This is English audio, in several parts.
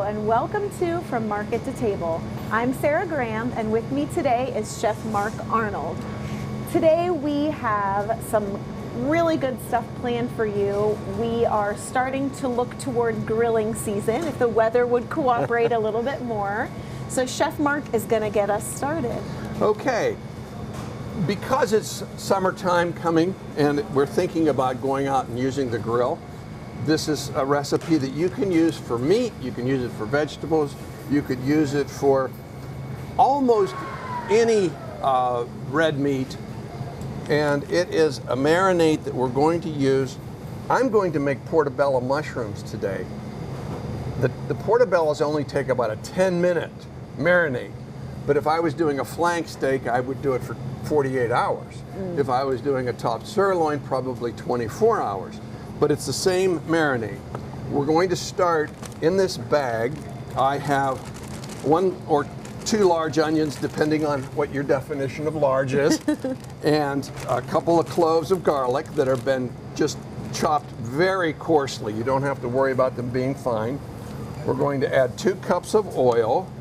and welcome to From Market to Table. I'm Sarah Graham, and with me today is Chef Mark Arnold. Today we have some really good stuff planned for you. We are starting to look toward grilling season, if the weather would cooperate a little bit more. So Chef Mark is going to get us started. Okay. Because it's summertime coming and we're thinking about going out and using the grill, this is a recipe that you can use for meat, you can use it for vegetables, you could use it for almost any red meat. And it is a marinade that we're going to use. I'm going to make portobello mushrooms today. The portobellos only take about a 10-minute marinade. But if I was doing a flank steak, I would do it for 48 hours. If I was doing a top sirloin, probably 24 hours. But it's the same marinade. We're going to start in this bag. I have 1 or 2 large onions, depending on what your definition of large is, and a couple of cloves of garlic that have been just chopped very coarsely. You don't have to worry about them being fine. We're going to add 2 cups of oil.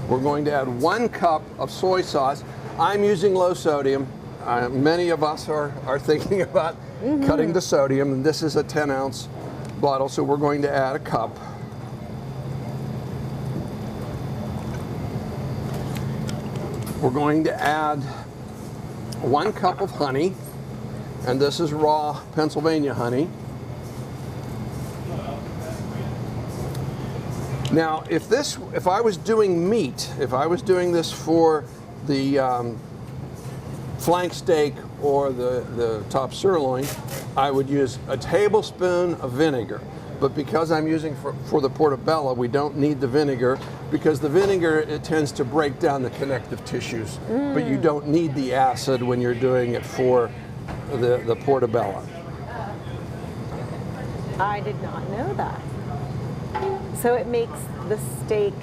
We're going to add 1 cup of soy sauce. I'm using low sodium. Many of us are thinking about cutting the sodium, and this is a 10-ounce bottle, so we're going to add a cup. We're going to add 1 cup of honey, and this is raw Pennsylvania honey. Now, if I was doing meat, if I was doing this for the flank steak or the top sirloin, I would use a tablespoon of vinegar. But because I'm using for the portobello, we don't need the vinegar, because the vinegar, it tends to break down the connective tissues. But you don't need the acid when you're doing it for the portobello. I did not know that. So it makes the steak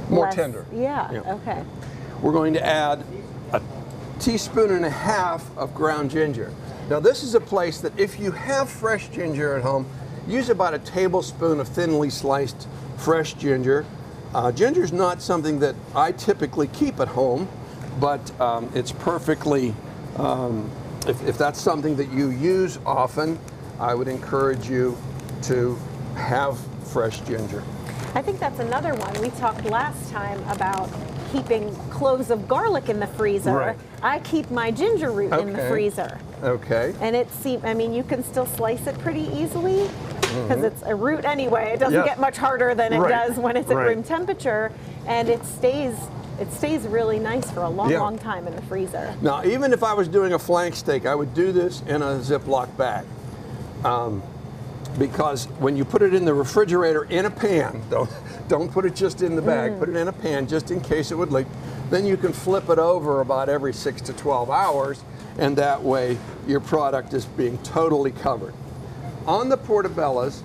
more tender. Yeah, okay. We're going to add a teaspoon and a half of ground ginger. Now this is a place that if you have fresh ginger at home, use about a tablespoon of thinly sliced fresh ginger. Ginger is not something that I typically keep at home, but it's perfectly, if that's something that you use often, I would encourage you to have fresh ginger. I think that's another one. We talked last time about keeping cloves of garlic in the freezer. Right. I keep my ginger root in the freezer. Okay. And I mean, you can still slice it pretty easily because it's a root anyway. It doesn't get much harder than it does when it's at room temperature, and it stays really nice for a long time in the freezer. Now, even if I was doing a flank steak, I would do this in a Ziploc bag. Because when you put it in the refrigerator in a pan, don't put it just in the bag, put it in a pan just in case it would leak. Then you can flip it over about every 6 to 12 hours, and that way your product is being totally covered. On the portobellos,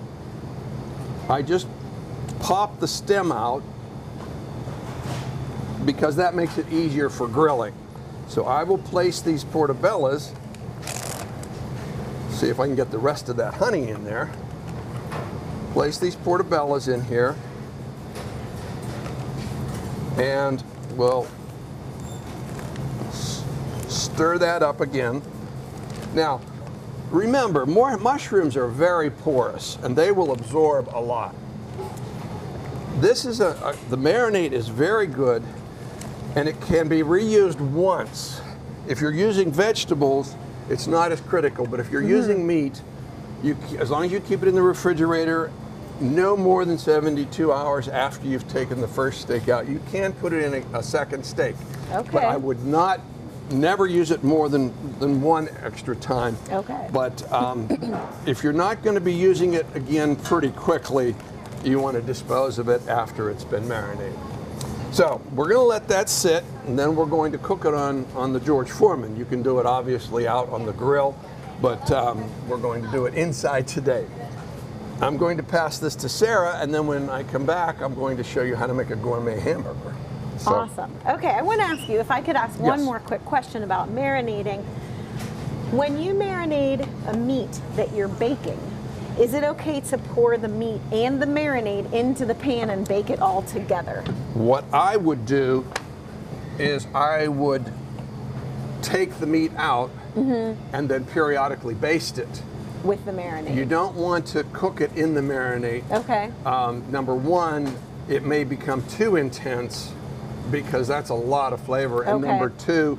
I just pop the stem out because that makes it easier for grilling. So I will place these portobellos, see if I can get the rest of that honey in there. Place these portobellos in here, and we'll stir that up again. Now, remember, mushrooms are very porous, and they will absorb a lot. This is the marinade is very good, and it can be reused once. If you're using vegetables, it's not as critical, but if you're using meat, as long as you keep it in the refrigerator, no more than 72 hours after you've taken the first steak out, you can put it in a second steak. Okay. But I would never use it more than 1 extra time. Okay. But if you're not going to be using it again pretty quickly, you want to dispose of it after it's been marinated. So we're going to let that sit, and then we're going to cook it on the George Foreman. You can do it obviously out on the grill, but we're going to do it inside today. I'm going to pass this to Sarah, and then when I come back, I'm going to show you how to make a gourmet hamburger. Awesome. Okay, I want to ask you if I could ask one more quick question about marinating. When you marinade a meat that you're baking, is it okay to pour the meat and the marinade into the pan and bake it all together? What I would do is I would take the meat out and then periodically baste it. With the marinade? You don't want to cook it in the marinade. Okay. Number one, it may become too intense because that's a lot of flavor. And Okay. number two,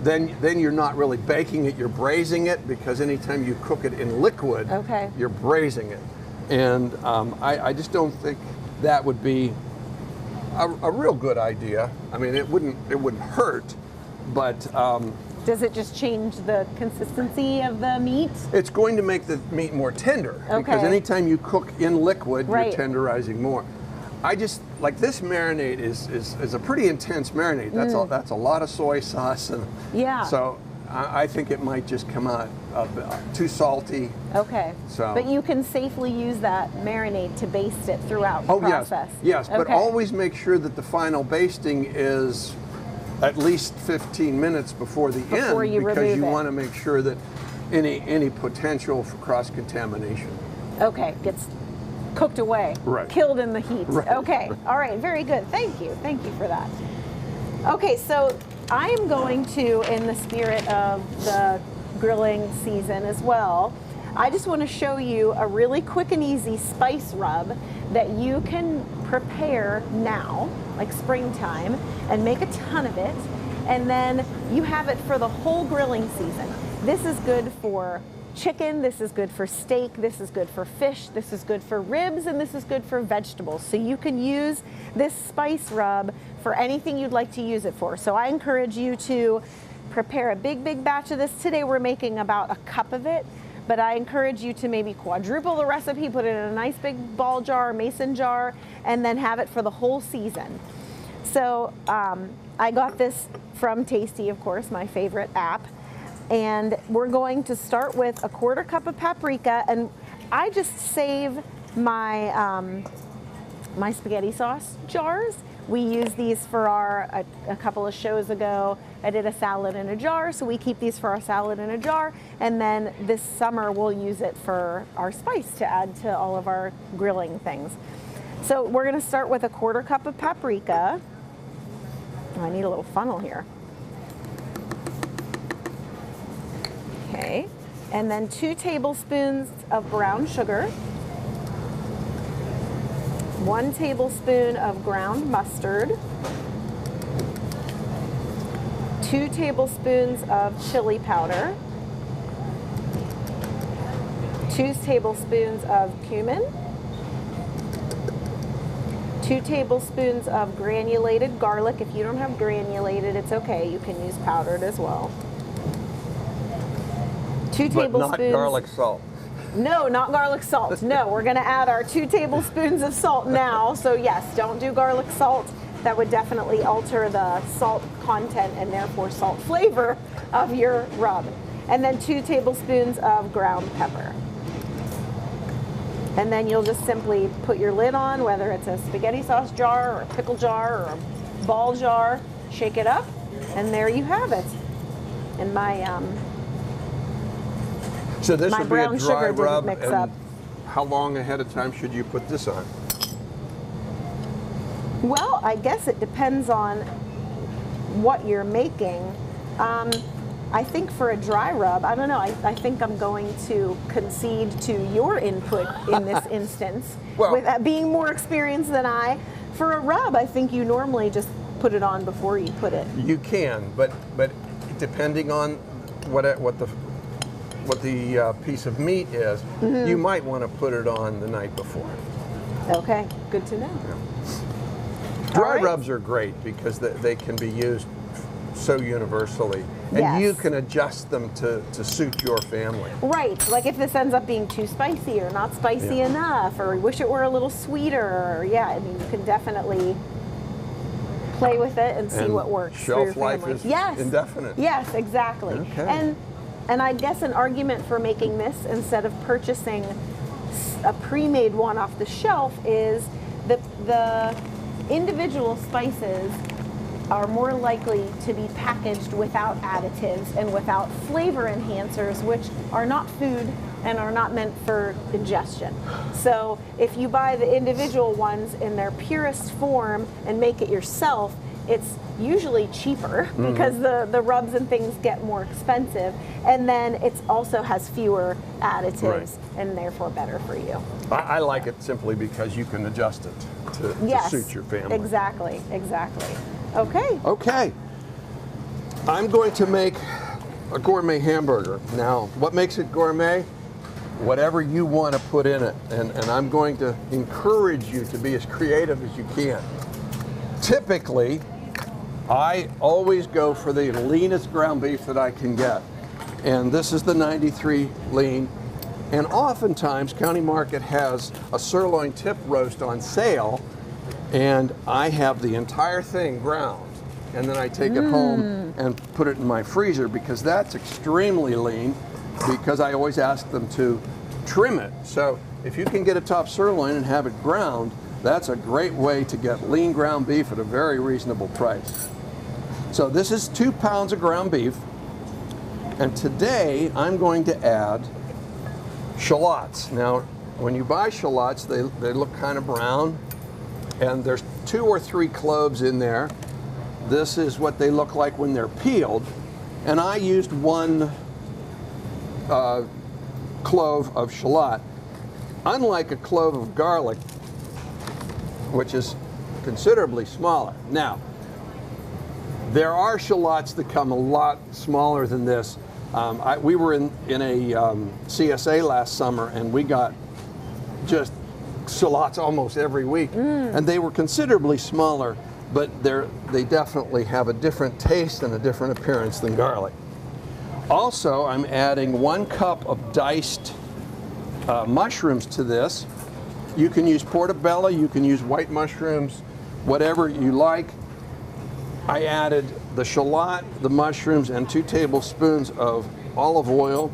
then you're not really baking it, you're braising it, because anytime you cook it in liquid, Okay. you're braising it. And I just don't think that would be a real good idea. I mean, it wouldn't hurt, but Does it just change the consistency of the meat? it's going to make the meat more tender. Because Okay. anytime you cook in liquid, Right. you're tenderizing more. I just, like, this marinade is a pretty intense marinade. That's a lot of soy sauce. And Yeah. so I think it might just come out too salty. Okay. So- But you can safely use that marinade to baste it throughout the Oh, process. yes, but Okay. always make sure that the final basting is at least 15 minutes before the Before end, you because remove you it. want to make sure that any potential for cross-contamination. Okay, gets cooked away. Right. Killed in the heat. Right. Okay. All right, very good. Thank you for that. Okay, so I am going to, in the spirit of the grilling season as well, I just want to show you a really quick and easy spice rub that you can prepare now, like springtime, and make a ton of it, and then you have it for the whole grilling season. This is good for chicken, this is good for steak, this is good for fish, this is good for ribs, and this is good for vegetables. So you can use this spice rub for anything you'd like to use it for. So I encourage you to prepare a big batch of this. Today we're making about a cup of it, but I encourage you to maybe quadruple the recipe, put it in a nice big ball jar, mason jar, and then have it for the whole season. So I got this from Tasty, of course, my favorite app. And we're going to start with a 1/4 cup of paprika, and I just save my my spaghetti sauce jars. We use these for a couple of shows ago. I did a salad in a jar, so we keep these for our salad in a jar, and then this summer we'll use it for our spice to add to all of our grilling things. So we're going to start with a 1/4 cup of paprika. Oh, I need a little funnel here. Okay, and then 2 tablespoons of brown sugar, 1 tablespoon of ground mustard, 2 tablespoons of chili powder, 2 tablespoons of cumin, 2 tablespoons of granulated garlic. If you don't have granulated, it's okay. You can use powdered as well. 2 But tablespoons. not garlic salt. No, not garlic salt. No, we're going to add our 2 tablespoons of salt now. So yes, don't do garlic salt. That would definitely alter the salt content and therefore salt flavor of your rub. And then 2 tablespoons of ground pepper. And then you'll just simply put your lid on, whether it's a spaghetti sauce jar or a pickle jar or a ball jar, shake it up, and there you have it. And my So this My would be a brown dry sugar didn't rub. mix and up. how long ahead of time should you put this on? Well, I guess it depends on what you're making. I think for a dry rub, I don't know, I think I'm going to concede to your input in this instance. Well- with being more experienced than I. For a rub, I think you normally just put it on before you put it. You can, but depending on what the piece of meat is, you might want to put it on the night before. Okay, good to know. Dry All right. rubs are great because they can be used so universally, and Yes. you can adjust them to suit your family. Right, like if this ends up being too spicy or not spicy Yeah. enough, or wish it were a little sweeter, or yeah, I mean, you can definitely play with it and see And what works for your shelf life family. is Yes. indefinite. Yes, exactly. Okay. And I guess an argument for making this instead of purchasing a pre-made one off the shelf is the individual spices are more likely to be packaged without additives and without flavor enhancers, which are not food and are not meant for ingestion. So if you buy the individual ones in their purest form and make it yourself, it's usually cheaper because the rubs and things get more expensive, and then it also has fewer additives and therefore better for you. I like it simply because you can adjust it to suit your family. Exactly, exactly. Okay. Okay. I'm going to make a gourmet hamburger. Now, what makes it gourmet? Whatever you want to put in it, and I'm going to encourage you to be as creative as you can. Typically, I always go for the leanest ground beef that I can get, and this is the 93 lean. And oftentimes, County Market has a sirloin tip roast on sale, and I have the entire thing ground, and then I take it home and put it in my freezer because that's extremely lean, because I always ask them to trim it. So if you can get a top sirloin and have it ground, that's a great way to get lean ground beef at a very reasonable price. So this is 2 pounds of ground beef, and today I'm going to add shallots. Now, when you buy shallots, they look kind of brown, and there's 2 or 3 cloves in there. This is what they look like when they're peeled, and I used 1 clove of shallot. Unlike a clove of garlic, which is considerably smaller. Now, there are shallots that come a lot smaller than this. We were in a CSA last summer, and we got just shallots almost every week, and they were considerably smaller, but they definitely have a different taste and a different appearance than garlic. Also, I'm adding 1 cup of diced mushrooms to this. You can use portobello, you can use white mushrooms, whatever you like. I added the shallot, the mushrooms, and 2 tablespoons of olive oil.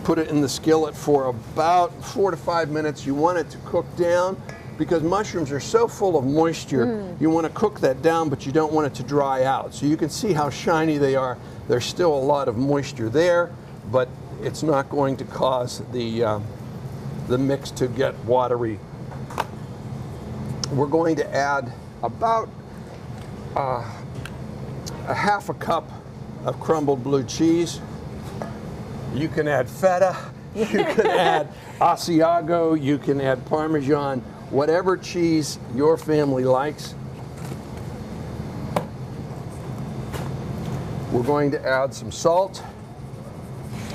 Put it in the skillet for about 4 to 5 minutes. You want it to cook down because mushrooms are so full of moisture. You want to cook that down, but you don't want it to dry out. So you can see how shiny they are. There's still a lot of moisture there, but it's not going to cause the mix to get watery. We're going to add about a half a cup of crumbled blue cheese. You can add feta, you can add Asiago, you can add Parmesan, whatever cheese your family likes. We're going to add some salt.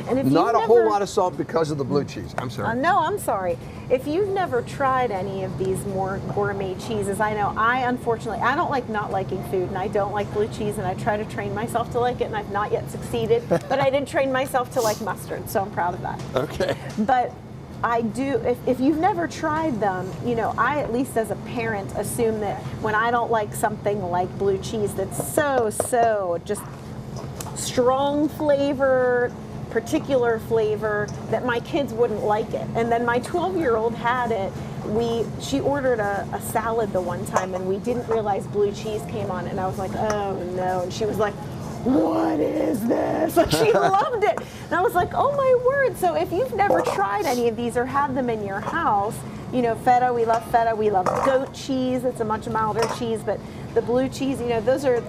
And if Not a whole lot of salt because of the blue cheese. I'm sorry. No, I'm sorry. If you've never tried any of these more gourmet cheeses, I know unfortunately, I don't like not liking food, and I don't like blue cheese, and I try to train myself to like it, and I've not yet succeeded, but I did train myself to like mustard, so I'm proud of that. Okay. But I do, if you've never tried them, you know, I at least as a parent assume that when I don't like something like blue cheese that's so just strong flavor, particular flavor, that my kids wouldn't like it. And then my 12-year-old had it. She ordered a salad the one time, and we didn't realize blue cheese came on, and I was like, oh no, and she was like, what is this? Like, she loved it. And I was like, oh my word. So if you've never tried any of these or had them in your house, you know, feta, we love goat cheese. It's a much milder cheese, but the blue cheese, you know, those are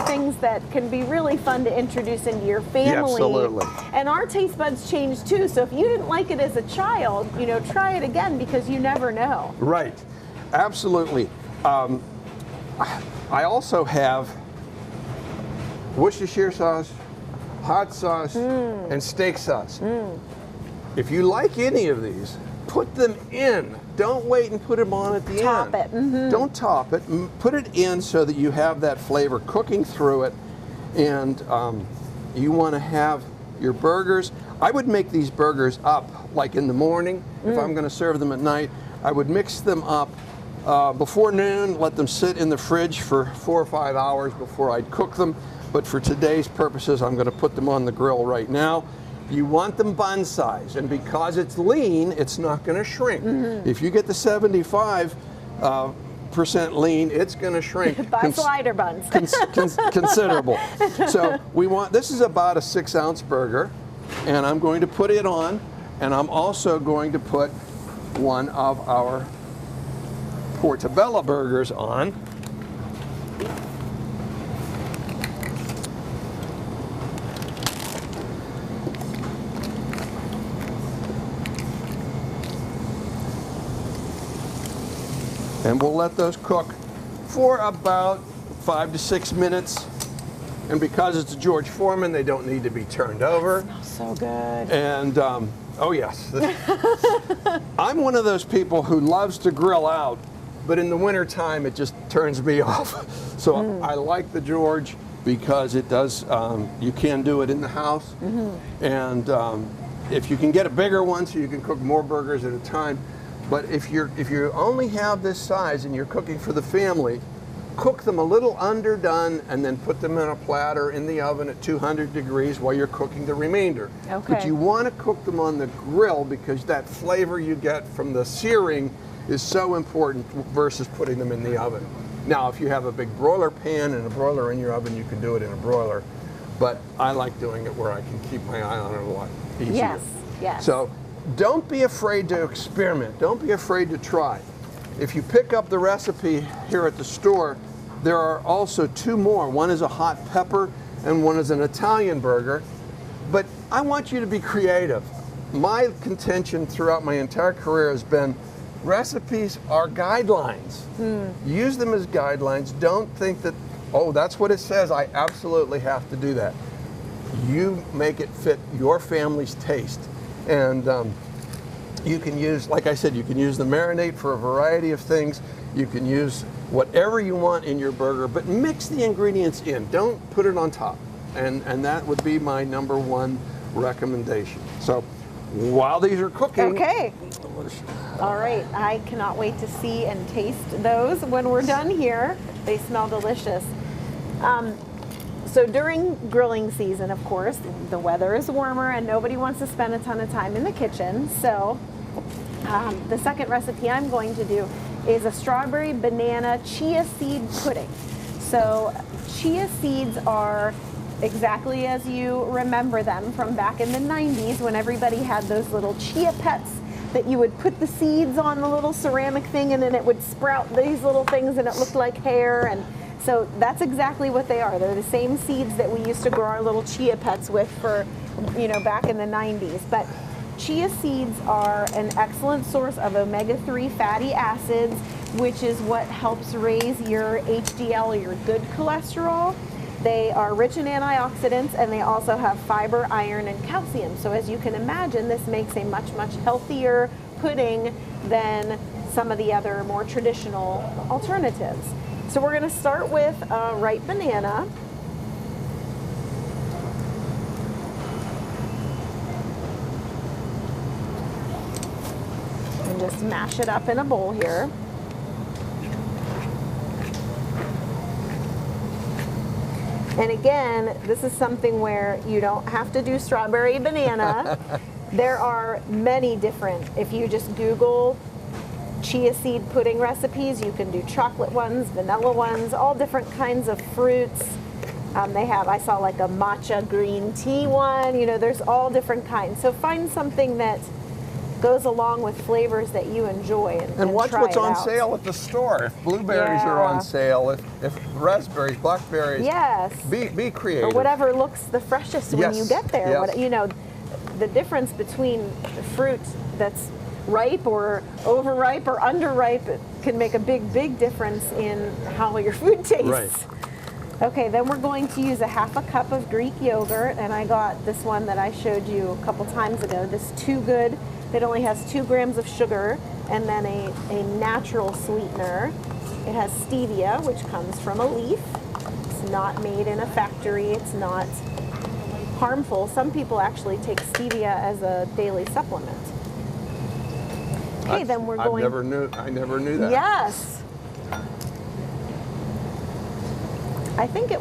things that can be really fun to introduce into your family. Yeah, absolutely. And our taste buds change too. So if you didn't like it as a child, you know, try it again, because you never know. Right. Absolutely. I also have Worcestershire sauce, hot sauce, and steak sauce. If you like any of these, put them in. Don't wait and put them on at the Top end. it. Don't top it. Put it in so that you have that flavor cooking through it. And you want to have your burgers. I would make these burgers up like in the morning. If I'm going to serve them at night, I would mix them up before noon, let them sit in the fridge for 4 or 5 hours before I'd cook them. But for today's purposes, I'm going to put them on the grill right now. You want them bun size, and because it's lean, it's not going to shrink. If you get the 75 8% lean, it's going to shrink. Buy slider buns. Considerable. So this is about a 6-ounce burger, and I'm going to put it on, and I'm also going to put one of our portobello burgers on. And we'll let those cook for about 5 to 6 minutes. And because it's a George Foreman, they don't need to be turned over. It smells so good. And, oh yes. I'm one of those people who loves to grill out, but in the wintertime, it just turns me off. So I like the George because it does, you can do it in the house. And if you can get a bigger one so you can cook more burgers at a time. But if you only have this size and you're cooking for the family, cook them a little underdone and then put them in a platter in the oven at 200 degrees while you're cooking the remainder. Okay. But you want to cook them on the grill because that flavor you get from the searing is so important versus putting them in the oven. Now, if you have a big broiler pan and a broiler in your oven, you can do it in a broiler. But I like doing it where I can keep my eye on it a lot easier. Yes, yes. So don't be afraid to experiment. Don't be afraid to try. If you pick up the recipe here at the store, there are also 2 more. One is a hot pepper and one is an Italian burger. But I want you to be creative. My contention throughout my entire career has been recipes are guidelines. Use them as guidelines. Don't think that, oh, that's what it says. I absolutely have to do that. You make it fit your family's taste. And you can use, like I said, you can use the marinade for a variety of things. You can use whatever you want in your burger, but mix the ingredients in. Don't put it on top. And that would be my #1 recommendation. So while these are cooking. Okay. All right. I cannot wait to see and taste those when we're done here. They smell delicious. So during grilling season, of course, the weather is warmer and nobody wants to spend a ton of time in the kitchen. So the second recipe I'm going to do is a strawberry banana chia seed pudding. So chia seeds are exactly as you remember them from back in the 90s when everybody had those little chia pets that you would put the seeds on the little ceramic thing and then it would sprout these little things and it looked like hair. And so that's exactly what they are. They're the same seeds that we used to grow our little chia pets with for, back in the 90s. But chia seeds are an excellent source of omega-3 fatty acids, which is what helps raise your HDL or your good cholesterol. They are rich in antioxidants and they also have fiber, iron, and calcium. So as you can imagine, this makes a much, much healthier pudding than some of the other more traditional alternatives. So we're going to start with a ripe banana. And just mash it up in a bowl here. And again, this is something where you don't have to do strawberry banana. There are many different, if you just Google chia seed pudding recipes, you can do chocolate ones, vanilla ones, all different kinds of fruits. I saw like a matcha green tea one, there's all different kinds. So find something that goes along with flavors that you enjoy and watch try what's it on out. sale at the store. If blueberries are on sale, if raspberries, blackberries, yes, be creative. Or whatever looks the freshest when you get there. Yes. The difference between fruit that's ripe or overripe or underripe can make a big, big difference in how your food tastes. Right. Okay, then we're going to use a half a cup of Greek yogurt, and I got this one that I showed you a couple times ago, this Too Good. It only has 2 grams of sugar and then a natural sweetener. It has stevia, which comes from a leaf. It's not made in a factory. It's not harmful. Some people actually take stevia as a daily supplement. Okay, then we're going. I never knew that. Yes. I think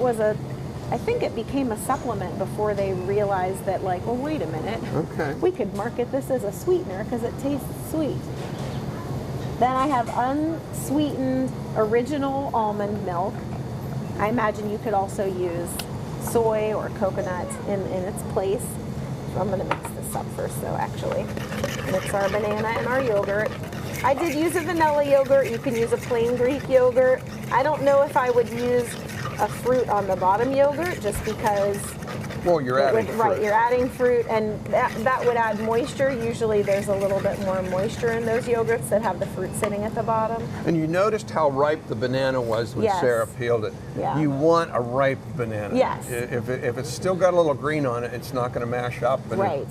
it became a supplement before they realized that, like, well, wait a minute. Okay. We could market this as a sweetener because it tastes sweet. Then I have unsweetened original almond milk. I imagine you could also use soy or coconut in its place. So I'm gonna mix this up first though, actually. Mix our banana and our yogurt. I did use a vanilla yogurt. You can use a plain Greek yogurt. I don't know if I would use a fruit on the bottom yogurt just because Well, you're adding fruit. Right, you're adding fruit, and that would add moisture. Usually there's a little bit more moisture in those yogurts that have the fruit sitting at the bottom. And you noticed how ripe the banana was when Yes. Sarah peeled it. Yeah. You want a ripe banana. Yes. If it's still got a little green on it, it's not going to mash up. And Right,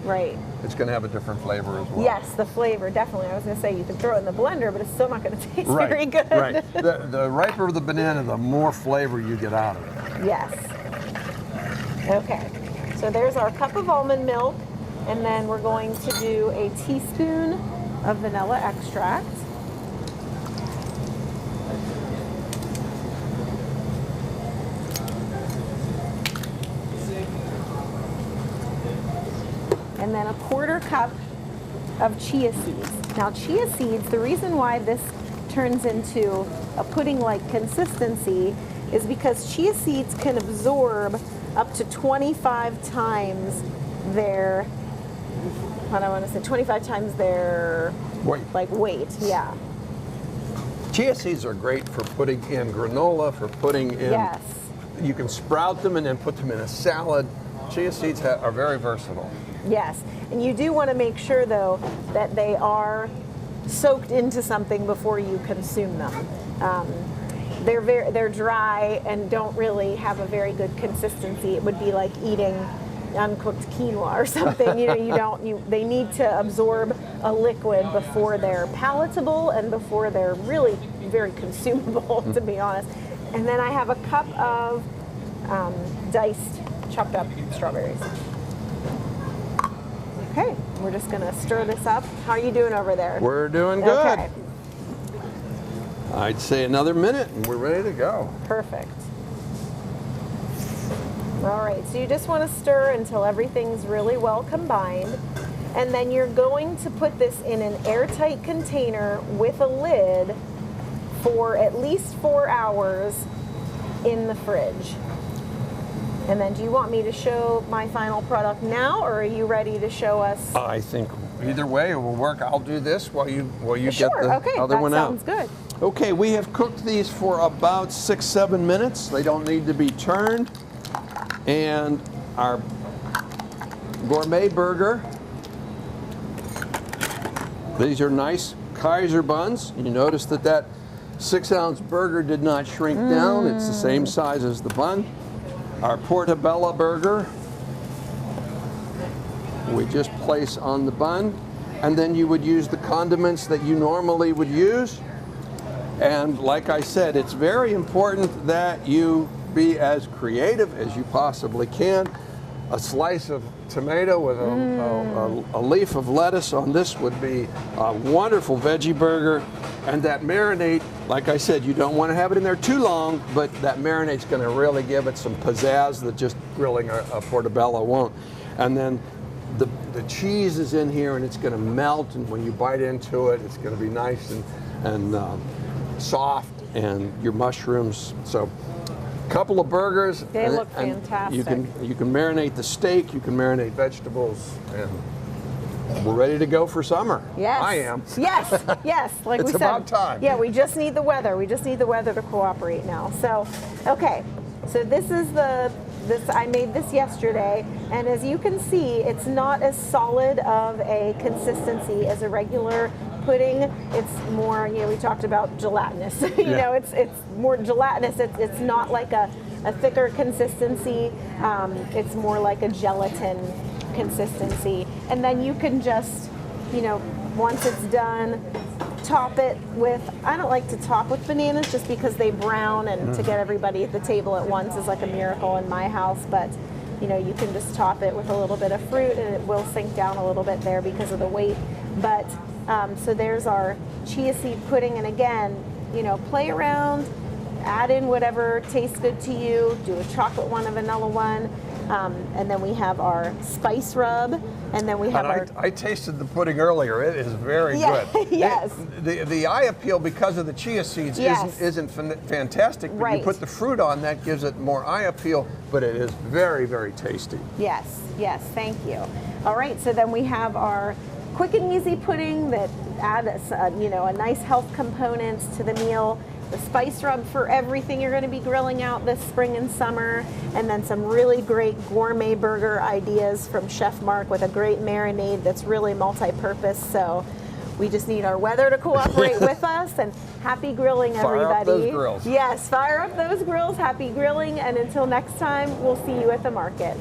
right. It's going to have a different flavor as well. Yes, the flavor, definitely. I was going to say you could throw it in the blender, but it's still not going to taste Right, very good. right. The riper the banana, the more flavor you get out of it. Yes. Okay, so there's our cup of almond milk, and then we're going to do a teaspoon of vanilla extract. And then a quarter cup of chia seeds. Now chia seeds, the reason why this turns into a pudding-like consistency is because chia seeds can absorb up to 25 times their, what I want to say, 25 times their weight, yeah. Chia seeds are great for putting in granola, for putting in, Yes. you can sprout them and then put them in a salad. Chia seeds are very versatile. Yes, and you do want to make sure though that they are soaked into something before you consume them. They're dry and don't really have a very good consistency. It would be like eating uncooked quinoa or something. They need to absorb a liquid before they're palatable and before they're really very consumable, to be honest. And then I have a cup of diced, chopped up strawberries. Okay, we're just gonna stir this up. How are you doing over there? We're doing good. Okay, I'd say another minute and we're ready to go. perfect. All right, so you just want to stir until everything's really well combined. And then you're going to put this in an airtight container with a lid for at least 4 hours in the fridge. And then do you want me to show my final product now, or are you ready to show us? I think either way it will work. I'll do this while you Sure, get the okay, other one out. that sounds good. Okay, we have cooked these for about 6-7 minutes. They don't need to be turned. And our gourmet burger. These are nice Kaiser buns. You notice that 6-ounce burger did not shrink down. It's the same size as the bun. Our portobello burger, we just place on the bun, and then you would use the condiments that you normally would use. And like I said, it's very important that you be as creative as you possibly can. A slice of tomato with a leaf of lettuce on this would be a wonderful veggie burger. And that marinade, like I said, you don't want to have it in there too long, but that marinade's going to really give it some pizzazz that just grilling a portobello won't. And then the cheese is in here and it's going to melt, and when you bite into it, it's going to be nice and soft, and your mushrooms. So couple of burgers. They look fantastic. You can marinate the steak, you can marinate vegetables, and we're ready to go for summer. Yes. I am. Yes, yes. Like It's we said. about time. Yeah, we just need the weather. We just need the weather to cooperate now. So, okay. So this is I made this yesterday, and as you can see, it's not as solid of a consistency as a regular pudding. It's more, we talked about gelatinous. It's more gelatinous. It's not like a thicker consistency. It's more like a gelatin consistency. And then you can just, once it's done, top it with, I don't like to top with bananas just because they brown, and to get everybody at the table at once is like a miracle in my house, but you can just top it with a little bit of fruit, and it will sink down a little bit there because of the weight. But so there's our chia seed pudding, and again, play around, add in whatever tastes good to you. Do a chocolate one, a vanilla one. And then we have our spice rub, and then we have our... I tasted the pudding earlier. It is very good. Yes. The eye appeal because of the chia seeds isn't fantastic, but Right. you put the fruit on, that gives it more eye appeal, but it is very, very tasty. Yes, yes, thank you. All right, so then we have our quick and easy pudding that add a nice health components to the meal. The spice rub for everything you're going to be grilling out this spring and summer, and then some really great gourmet burger ideas from Chef Mark with a great marinade that's really multi-purpose. So we just need our weather to cooperate with us, and happy grilling, everybody. Fire up those grills. Yes, fire up those grills, happy grilling, and until next time, we'll see you at the market.